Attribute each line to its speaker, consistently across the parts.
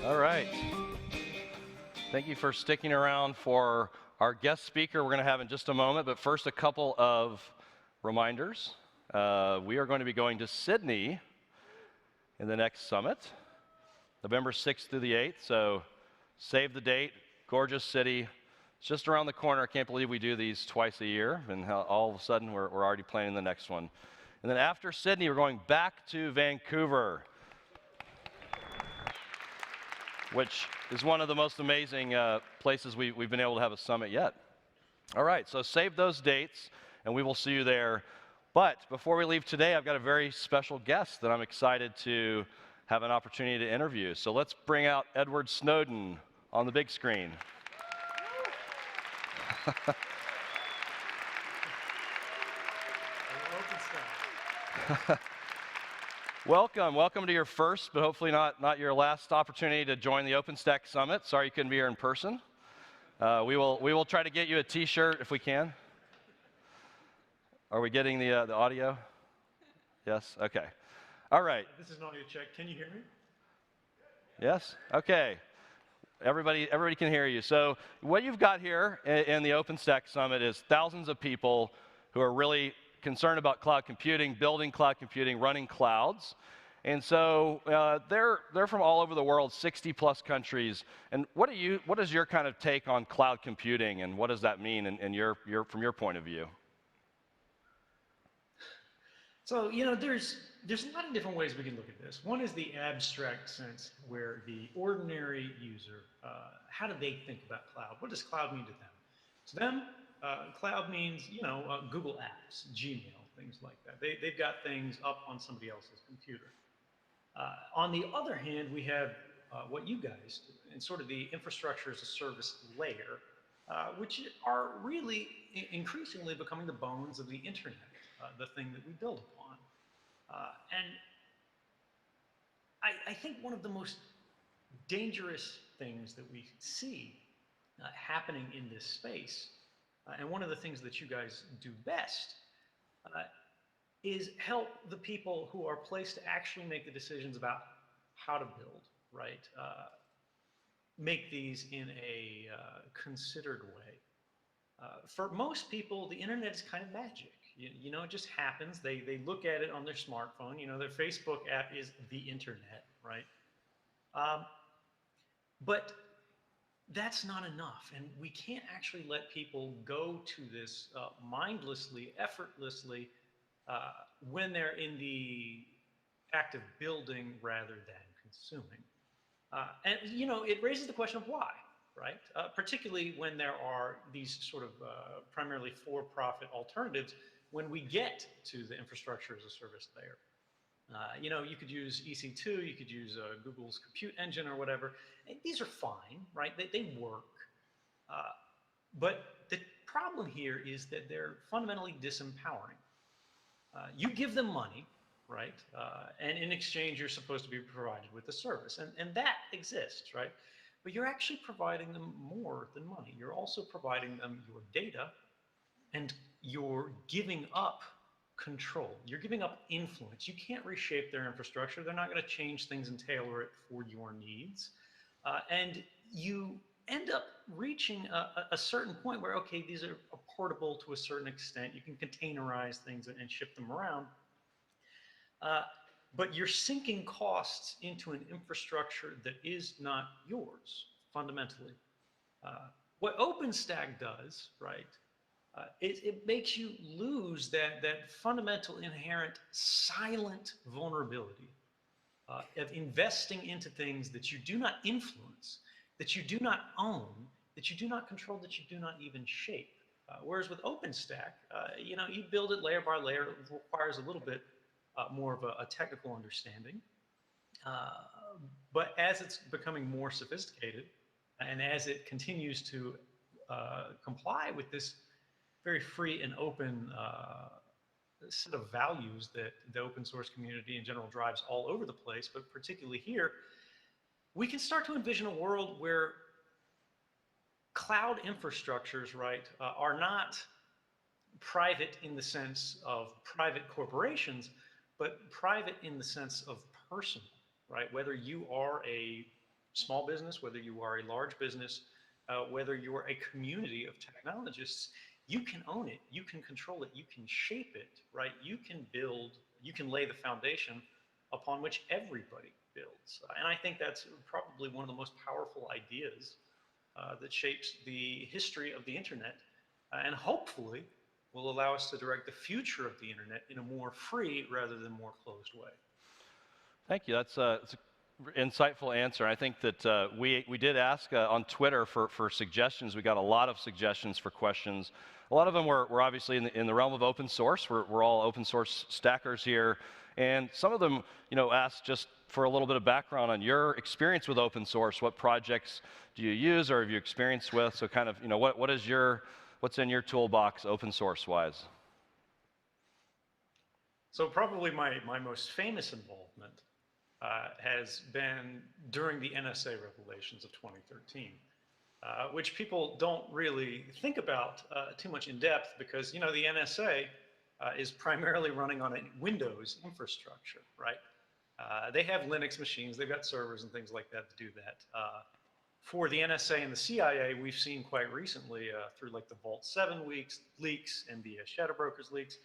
Speaker 1: All right. Thank you for sticking around for our guest speaker we're going to have in just a moment, but first a couple of reminders. We are going to be going to Sydney in the next summit, November 6th through the 8th, so save the date, gorgeous city. It's just around the corner. I can't believe we do these twice a year, and how all of a sudden we're already planning the next one. And then after Sydney, we're going back to Vancouver, which is one of the most amazing places we've been able to have a summit yet. All right, so save those dates, and we will see you there. But before we leave today, I've got a very special guest that I'm excited to have an opportunity to interview. So let's bring out Edward Snowden on the big screen. Welcome to your first, but hopefully not your last opportunity to join the OpenStack Summit. Sorry you couldn't be here in person. We will try to get you a T-shirt if we can. Are we getting the audio? Yes. Okay. All right.
Speaker 2: This is an audio check. Can you hear me?
Speaker 1: Yes. Okay. Everybody can hear you. So what you've got here in the OpenStack Summit is thousands of people who are really concerned about cloud computing, building cloud computing, running clouds. And so they're from all over the world, 60 plus countries. And what is your kind of take on cloud computing, and what does that mean from your point of view?
Speaker 2: So, there's a lot of different ways we can look at this. One is the abstract sense, where the ordinary user, how do they think about cloud? What does cloud mean to them? To them, cloud means, Google Apps, Gmail, things like that. They've got things up on somebody else's computer. On the other hand, we have what you guys do, and sort of the infrastructure as a service layer, which are really increasingly becoming the bones of the internet, the thing that we build upon. And I think one of the most dangerous things that we see happening in this space, and one of the things that you guys do best, is help the people who are placed to actually make the decisions about how to build, right? Make these in a considered way. For most people, the internet is kind of magic. It just happens. They look at it on their smartphone. Their Facebook app is the internet, right? But that's not enough, and we can't actually let people go to this mindlessly, effortlessly, when they're in the act of building rather than consuming. And it raises the question of why, right? Particularly when there are these sort of primarily for-profit alternatives when we get to the infrastructure as a service layer. You could use EC2, you could use Google's compute engine or whatever. And these are fine, right? They work. But the problem here is that they're fundamentally disempowering. You give them money, right? And in exchange, you're supposed to be provided with a service. And that exists, right? But you're actually providing them more than money. You're also providing them your data, and you're giving up control. You're giving up influence. You can't reshape their infrastructure. They're not going to change things and tailor it for your needs. And you end up reaching a certain point where, okay, these are portable to a certain extent. You can containerize things and ship them around. But you're sinking costs into an infrastructure that is not yours, fundamentally. What OpenStack does, right, it makes you lose that fundamental inherent silent vulnerability of investing into things that you do not influence, that you do not own, that you do not control, that you do not even shape. Whereas with OpenStack, you build it layer by layer. It requires a little bit more of a technical understanding. But as it's becoming more sophisticated, and as it continues to comply with this very free and open set of values that the open source community in general drives all over the place, but particularly here, we can start to envision a world where cloud infrastructures, right, are not private in the sense of private corporations, but private in the sense of personal, right? Whether you are a small business, whether you are a large business, whether you're a community of technologists, you can own it, you can control it, you can shape it, right? You can build, you can lay the foundation upon which everybody builds. And I think that's probably one of the most powerful ideas that shapes the history of the internet, and hopefully will allow us to direct the future of the internet in a more free rather than more closed way.
Speaker 1: Thank you. That's an insightful answer. I think that we did ask on Twitter for suggestions. We got a lot of suggestions for questions. A lot of them were obviously in the realm of open source. We're all open source stackers here. And some of them, asked just for a little bit of background on your experience with open source. What projects do you use or have you experienced with? So kind of, what's in your toolbox open source wise?
Speaker 2: So probably my most famous involvement has been during the NSA revelations of 2013, which people don't really think about too much in depth because, the NSA is primarily running on a Windows infrastructure, right? They have Linux machines, they've got servers and things like that to do that. For the NSA and the CIA, we've seen quite recently through like the Vault 7 leaks and the Shadow Brokers leaks,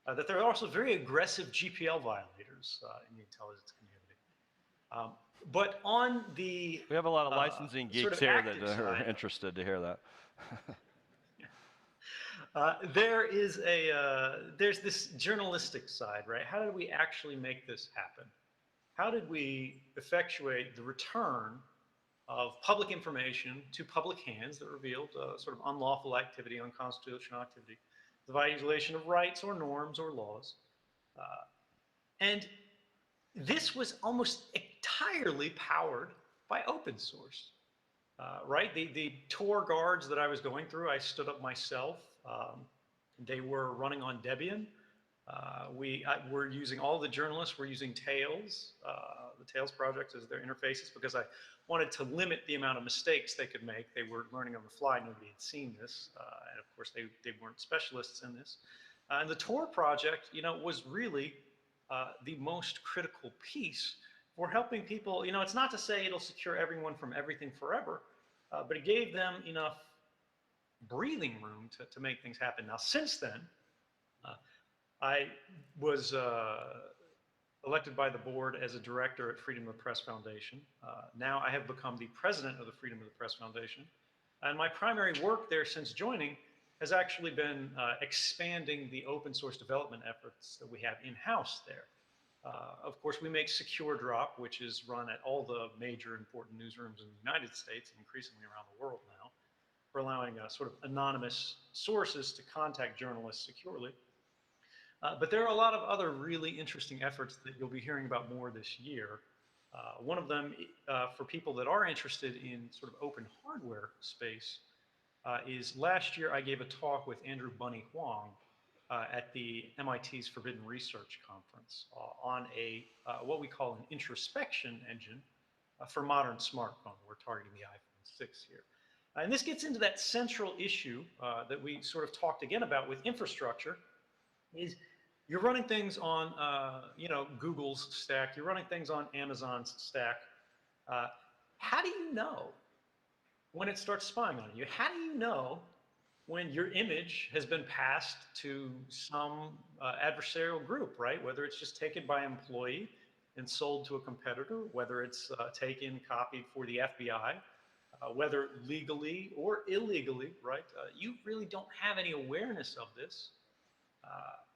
Speaker 2: that there are also very aggressive GPL violators in the intelligence community. But on the
Speaker 1: We have a lot of licensing geeks here that are interested to hear that.
Speaker 2: There's this journalistic side, right? How did we actually make this happen? How did we effectuate the return of public information to public hands that revealed sort of unlawful activity, unconstitutional activity, the violation of rights or norms or laws? And this was almost entirely powered by open source, right? The Tor guards that I was going through, I stood up myself. They were running on Debian. We're using, all the journalists were using Tails, the Tails project as their interfaces, because I wanted to limit the amount of mistakes they could make. They were learning on the fly. Nobody had seen this. And of course, they weren't specialists in this. And the Tor project, was really the most critical piece for helping people. It's not to say it'll secure everyone from everything forever, but it gave them enough breathing room to make things happen. Now, since then, I was elected by the board as a director at Freedom of the Press Foundation. Now I have become the president of the Freedom of the Press Foundation. And my primary work there since joining has actually been expanding the open source development efforts that we have in-house there. Of course, we make Secure Drop, which is run at all the major important newsrooms in the United States and increasingly around the world now, for allowing sort of anonymous sources to contact journalists securely. But there are a lot of other really interesting efforts that you'll be hearing about more this year. One of them, for people that are interested in sort of open hardware space, is last year I gave a talk with Andrew Bunny Huang at the MIT's Forbidden Research Conference on what we call an introspection engine for modern smartphone. We're targeting the iPhone 6 here. And this gets into that central issue that we sort of talked again about with infrastructure, is you're running things on Google's stack, you're running things on Amazon's stack. How do you know when it starts spying on you? How do you know when your image has been passed to some adversarial group, right? Whether it's just taken by an employee and sold to a competitor, whether it's taken, copied for the FBI, whether legally or illegally, right? You really don't have any awareness of this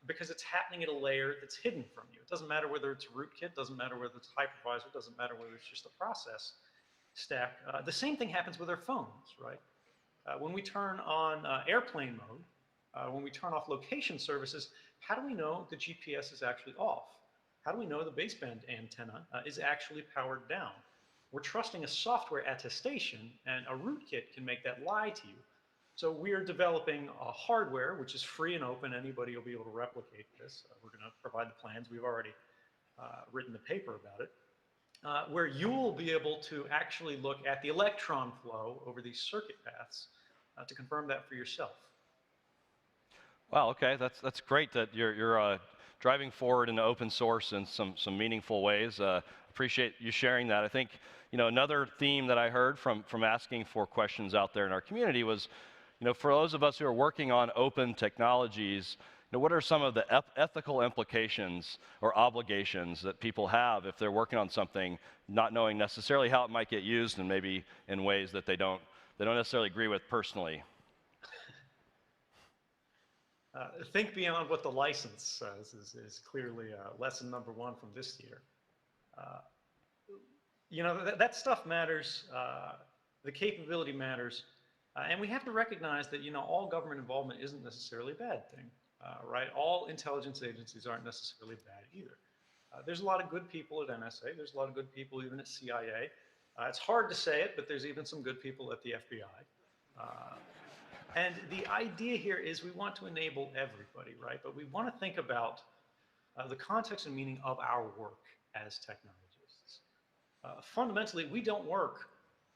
Speaker 2: because it's happening at a layer that's hidden from you. It doesn't matter whether it's rootkit, doesn't matter whether it's hypervisor, doesn't matter whether it's just a process stack. The same thing happens with our phones, right? When we turn on airplane mode, when we turn off location services, how do we know the GPS is actually off? How do we know the baseband antenna is actually powered down? We're trusting a software attestation, and a rootkit can make that lie to you. So we are developing a hardware, which is free and open. Anybody will be able to replicate this. We're going to provide the plans. We've already written the paper about it, where you will be able to actually look at the electron flow over these circuit paths to confirm that for yourself.
Speaker 1: Wow. Okay, that's great that you're driving forward into open source in some meaningful ways. Appreciate you sharing that. I think another theme that I heard from asking for questions out there in our community was, for those of us who are working on open technologies, what are some of the ethical implications or obligations that people have if they're working on something, not knowing necessarily how it might get used, and maybe in ways that they don't necessarily agree with personally?
Speaker 2: Think beyond what the license says is clearly lesson number one from this year. That stuff matters. The capability matters. And we have to recognize that, all government involvement isn't necessarily a bad thing, right? All intelligence agencies aren't necessarily bad either. There's a lot of good people at NSA. There's a lot of good people even at CIA. It's hard to say it, but there's even some good people at the FBI. And the idea here is we want to enable everybody, right? But we want to think about the context and meaning of our work as technologists. Fundamentally, we don't work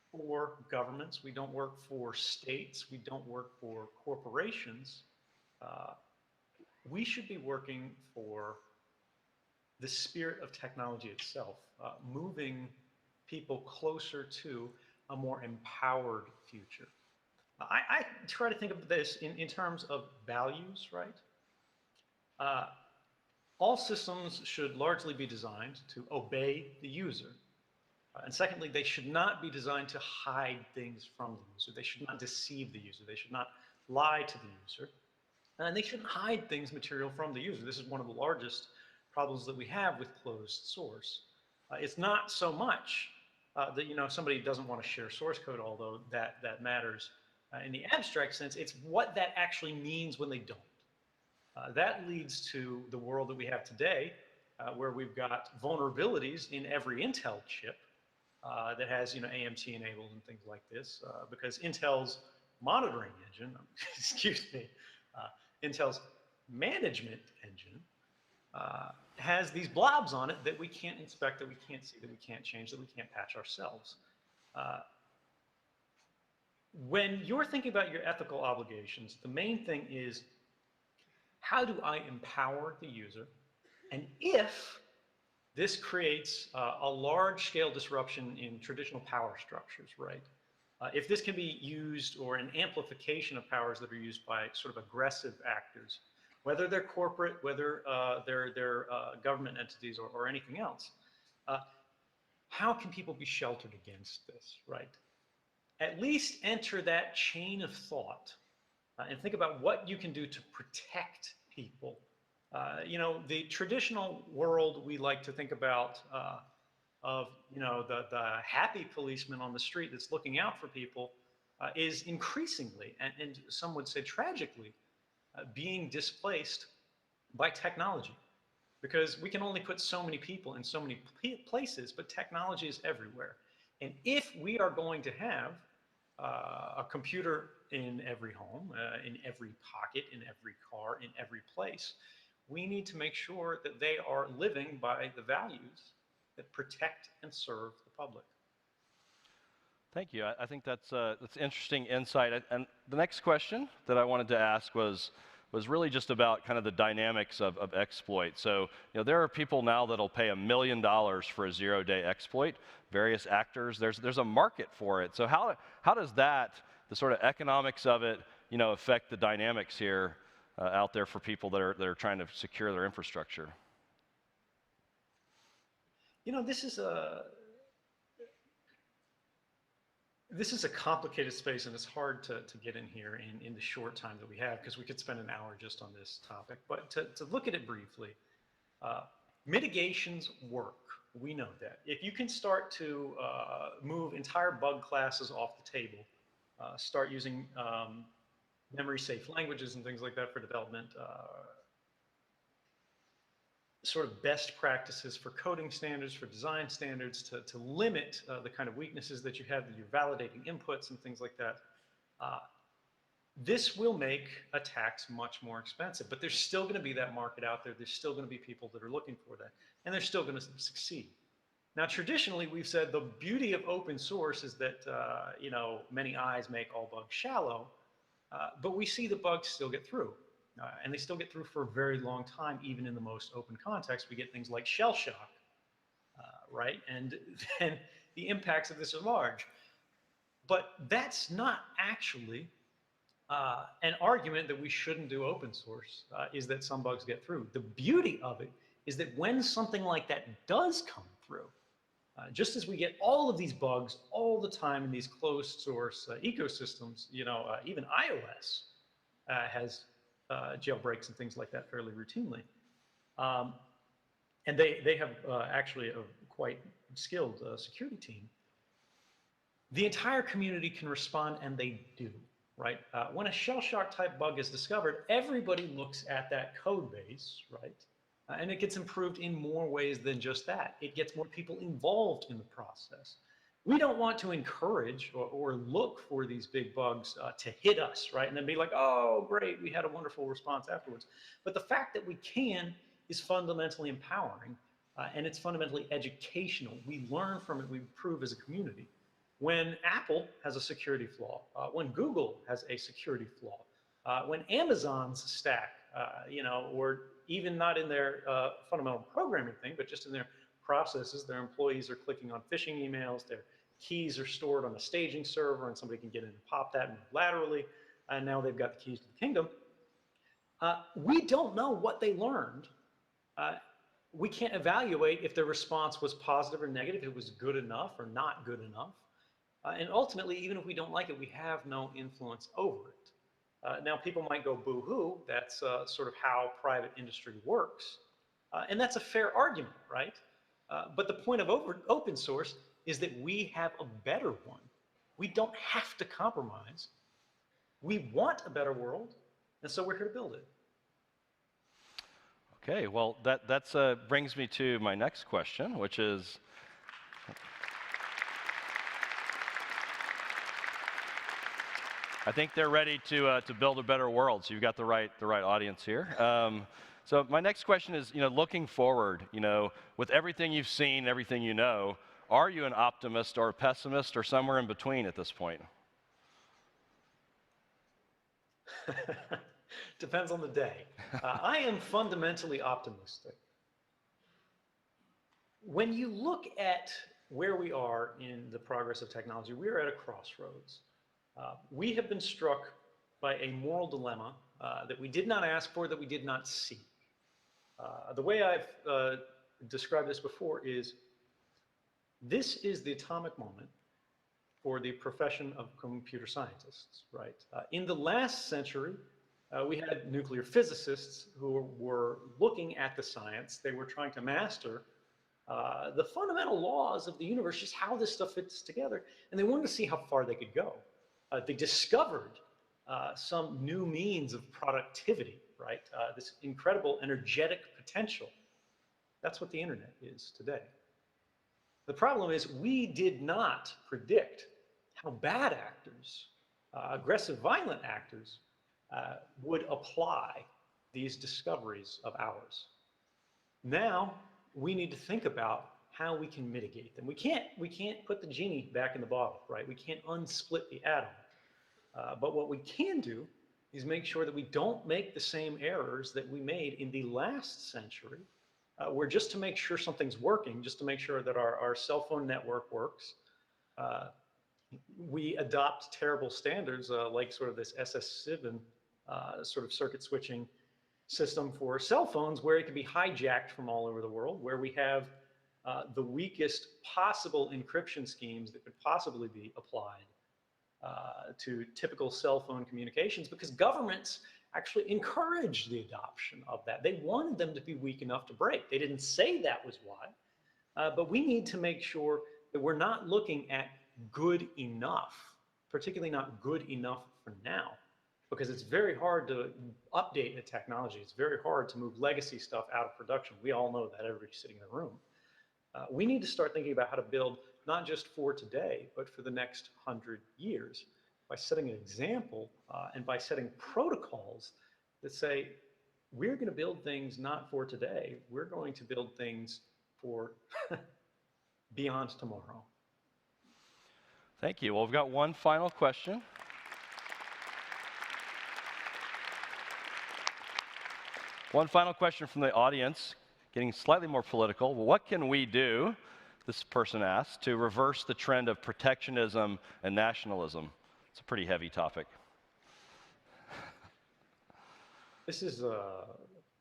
Speaker 2: for governments. We don't work for states. We don't work for corporations. We should be working for the spirit of technology itself, moving people closer to a more empowered future. I try to think of this in terms of values, right? All systems should largely be designed to obey the user. And secondly, they should not be designed to hide things from the user. They should not deceive the user. They should not lie to the user. And they shouldn't hide things material from the user. This is one of the largest problems that we have with closed source. It's not so much that somebody doesn't want to share source code, although that matters in the abstract sense. It's what that actually means when they don't. That leads to the world that we have today, where we've got vulnerabilities in every Intel chip that has AMT enabled and things like this, because Intel's monitoring engine, excuse me, Intel's management engine has these blobs on it that we can't inspect, that we can't see, that we can't change, that we can't patch ourselves. When you're thinking about your ethical obligations, the main thing is, how do I empower the user? And if this creates a large-scale disruption in traditional power structures, right? If this can be used, or an amplification of powers that are used by sort of aggressive actors, whether they're corporate, whether they're government entities or anything else, how can people be sheltered against this, right? At least enter that chain of thought and think about what you can do to protect people. The traditional world we like to think about of the happy policeman on the street that's looking out for people is increasingly, and some would say tragically, being displaced by technology. Because we can only put so many people in so many places, but technology is everywhere. And if we are going to have a computer in every home, in every pocket, in every car, in every place, we need to make sure that they are living by the values that protect and serve the public.
Speaker 1: Thank you. I think that's interesting insight. And the next question that I wanted to ask was really just about kind of the dynamics of exploit. So there are people now that'll pay $1 million for a zero-day exploit. Various actors. There's a market for it. So how does the sort of economics of it, affect the dynamics here out there for people that are trying to secure their infrastructure?
Speaker 2: This is a complicated space, and it's hard to get in here in the short time that we have, because we could spend an hour just on this topic. But to look at it briefly, mitigations work. We know that. If you can start to move entire bug classes off the table, start using memory-safe languages and things like that for development, sort of best practices for coding standards, for design standards, to limit the kind of weaknesses that you have, that you're validating inputs and things like that. This will make attacks much more expensive, but there's still going to be that market out there. There's still going to be people that are looking for that, and they're still going to succeed. Now, traditionally, we've said the beauty of open source is that many eyes make all bugs shallow, but we see the bugs still get through. And they still get through for a very long time, even in the most open context. We get things like shell shock, right? And then the impacts of this are large. But that's not actually an argument that we shouldn't do open source, is that some bugs get through. The beauty of it is that when something like that does come through, just as we get all of these bugs all the time in these closed source ecosystems, even iOS has jailbreaks and things like that fairly routinely. And they have actually a quite skilled security team. The entire community can respond, and they do, right? When a shell shock type bug is discovered, everybody looks at that code base, right? And it gets improved in more ways than just that. It gets more people involved in the process. We don't want to encourage or look for these big bugs to hit us, right? And then be like, oh, great, we had a wonderful response afterwards. But the fact that we can is fundamentally empowering, and it's fundamentally educational. We learn from it, we improve as a community. When Apple has a security flaw, when Google has a security flaw, when Amazon's stack, or even not in their fundamental programming thing, but just in their processes, their employees are clicking on phishing emails, their keys are stored on a staging server, and somebody can get in and pop that and move laterally, and now they've got the keys to the kingdom. We don't know what they learned. We can't evaluate if their response was positive or negative, if it was good enough or not good enough. And ultimately, even if we don't like it, we have no influence over it. Now, people might go boo-hoo. That's sort of how private industry works. And that's a fair argument, right? But the point of open source is that we have a better one. We don't have to compromise. We want a better world, and so we're here to build it.
Speaker 1: Okay, well, that brings me to my next question, which is, I think they're ready to build a better world. So you've got the right audience here. So my next question is, looking forward, with everything you've seen, everything you know, are you an optimist or a pessimist or somewhere in between at this point?
Speaker 2: Depends on the day. I am fundamentally optimistic. When you look at where we are in the progress of technology, we are at a crossroads. We have been struck by a moral dilemma that we did not ask for, that we did not seek. The way I've described this before is, this is the atomic moment for the profession of computer scientists, right? In the last century, we had nuclear physicists who were looking at the science. They were trying to master the fundamental laws of the universe, just how this stuff fits together, and they wanted to see how far they could go. They discovered some new means of productivity, right? This incredible energetic potential. That's what the internet is today. The problem is we did not predict how bad actors, aggressive, violent actors, would apply these discoveries of ours. Now we need to think about how we can mitigate them. We can't put the genie back in the bottle, right? We can't unsplit the atom. But what we can do is make sure that we don't make the same errors that we made in the last century, where just to make sure something's working, just to make sure that our cell phone network works, we adopt terrible standards like sort of this SS7 sort of circuit switching system for cell phones, where it can be hijacked from all over the world, where we have the weakest possible encryption schemes that could possibly be applied to typical cell phone communications, because governments actually encouraged the adoption of that. They wanted them to be weak enough to break. They didn't say that was why, but we need to make sure that we're not looking at good enough, particularly not good enough for now, because it's very hard to update the technology. It's very hard to move legacy stuff out of production. We all know that, everybody sitting in the room. We need to start thinking about how to build not just for today, but for the next 100 years, by setting an example and by setting protocols that say, we're going to build things not for today, we're going to build things for beyond tomorrow.
Speaker 1: Thank you. Well, we've got one final question. One final question from the audience, getting slightly more political. Well, what can we do, this person asked, to reverse the trend of protectionism and nationalism? It's a pretty heavy topic.
Speaker 2: This is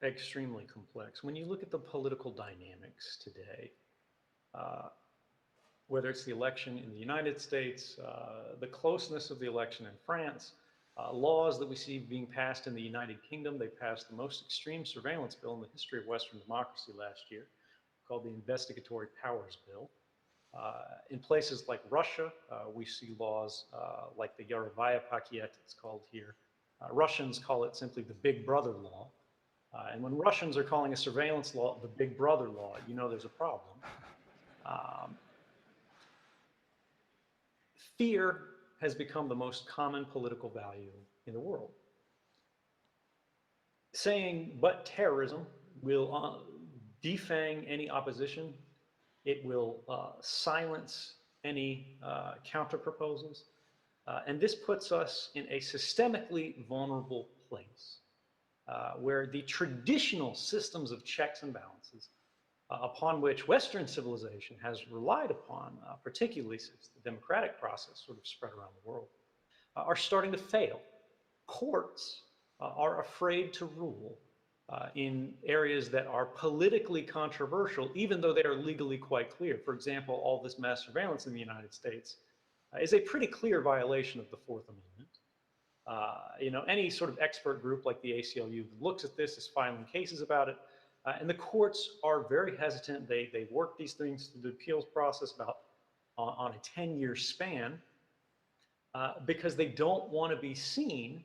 Speaker 2: extremely complex. When you look at the political dynamics today, whether it's the election in the United States, the closeness of the election in France, laws that we see being passed in the United Kingdom. They passed the most extreme surveillance bill in the history of Western democracy last year, called the Investigatory Powers Bill. In places like Russia, we see laws like the Yarovaya Paket, it's called here. Russians call it simply the Big Brother law. And when Russians are calling a surveillance law the Big Brother law, you know there's a problem. Fear has become the most common political value in the world. Saying, but terrorism will defang any opposition, it will silence any counter proposals, and this puts us in a systemically vulnerable place where the traditional systems of checks and balances upon which Western civilization has relied upon, particularly since the democratic process sort of spread around the world, are starting to fail. Courts are afraid to rule in areas that are politically controversial, even though they are legally quite clear. For example, all this mass surveillance in the United States is a pretty clear violation of the Fourth Amendment. Any sort of expert group like the ACLU looks at this, is filing cases about it, and the courts are very hesitant. They work these things through the appeals process about on a 10-year span because they don't want to be seen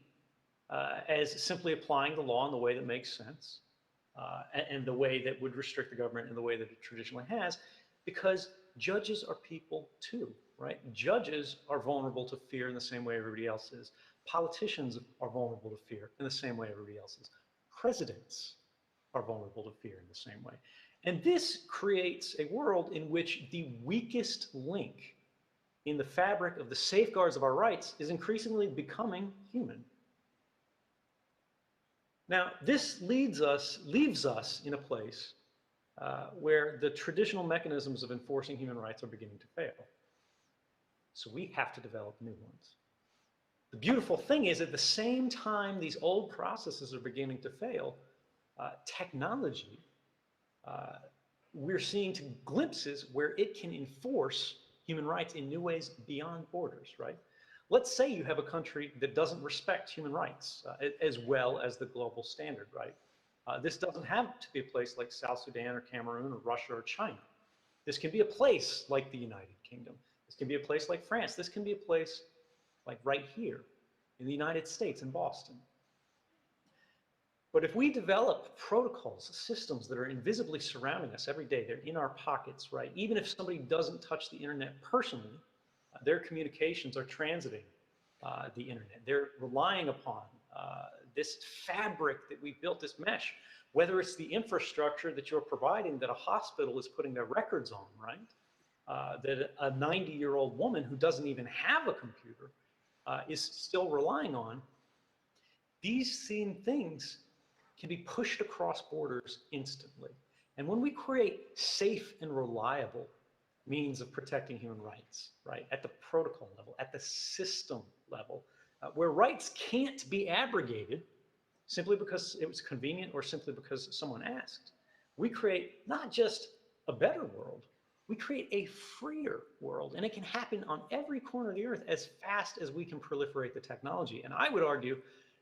Speaker 2: as simply applying the law in the way that makes sense and the way that would restrict the government in the way that it traditionally has, because judges are people too, right? Judges are vulnerable to fear in the same way everybody else is. Politicians are vulnerable to fear in the same way everybody else is. Presidents are vulnerable to fear in the same way. And this creates a world in which the weakest link in the fabric of the safeguards of our rights is increasingly becoming human. Now, this leaves us in a place where the traditional mechanisms of enforcing human rights are beginning to fail. So we have to develop new ones. The beautiful thing is, at the same time these old processes are beginning to fail, technology, we're seeing glimpses where it can enforce human rights in new ways beyond borders, right? Let's say you have a country that doesn't respect human rights as well as the global standard, right? This doesn't have to be a place like South Sudan or Cameroon or Russia or China. This can be a place like the United Kingdom. This can be a place like France. This can be a place like right here in the United States, in Boston. But if we develop protocols, systems that are invisibly surrounding us every day, they're in our pockets, right? Even if somebody doesn't touch the internet personally, their communications are transiting the internet. They're relying upon this fabric that we've built, this mesh, whether it's the infrastructure that you're providing that a hospital is putting their records on, right? That a 90-year-old woman who doesn't even have a computer is still relying on. These same things can be pushed across borders instantly. And when we create safe and reliable means of protecting human rights, right, at the protocol level, at the system level, where rights can't be abrogated simply because it was convenient or simply because someone asked, we create not just a better world, we create a freer world, and it can happen on every corner of the earth as fast as we can proliferate the technology. And I would argue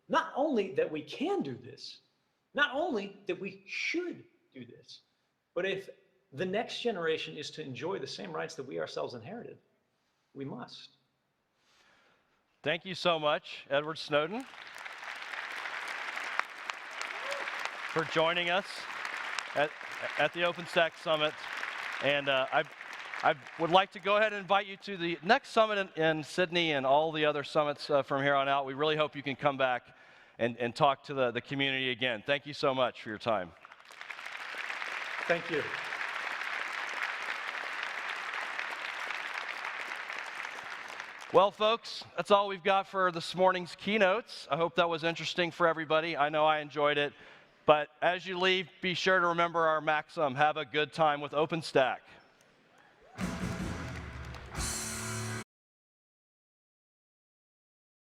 Speaker 2: not only that we can do this, not only that we should do this, but if the next generation is to enjoy the same rights that we ourselves inherited, we must.
Speaker 1: Thank you so much, Edward Snowden, for joining us at the OpenStack Summit. And I would like to go ahead and invite you to the next summit in Sydney and all the other summits from here on out. We really hope you can come back and talk to the community again. Thank you so much for your time.
Speaker 2: Thank you.
Speaker 1: Well, folks, that's all we've got for this morning's keynotes. I hope that was interesting for everybody. I know I enjoyed it. But as you leave, be sure to remember our maxim: have a good time with OpenStack.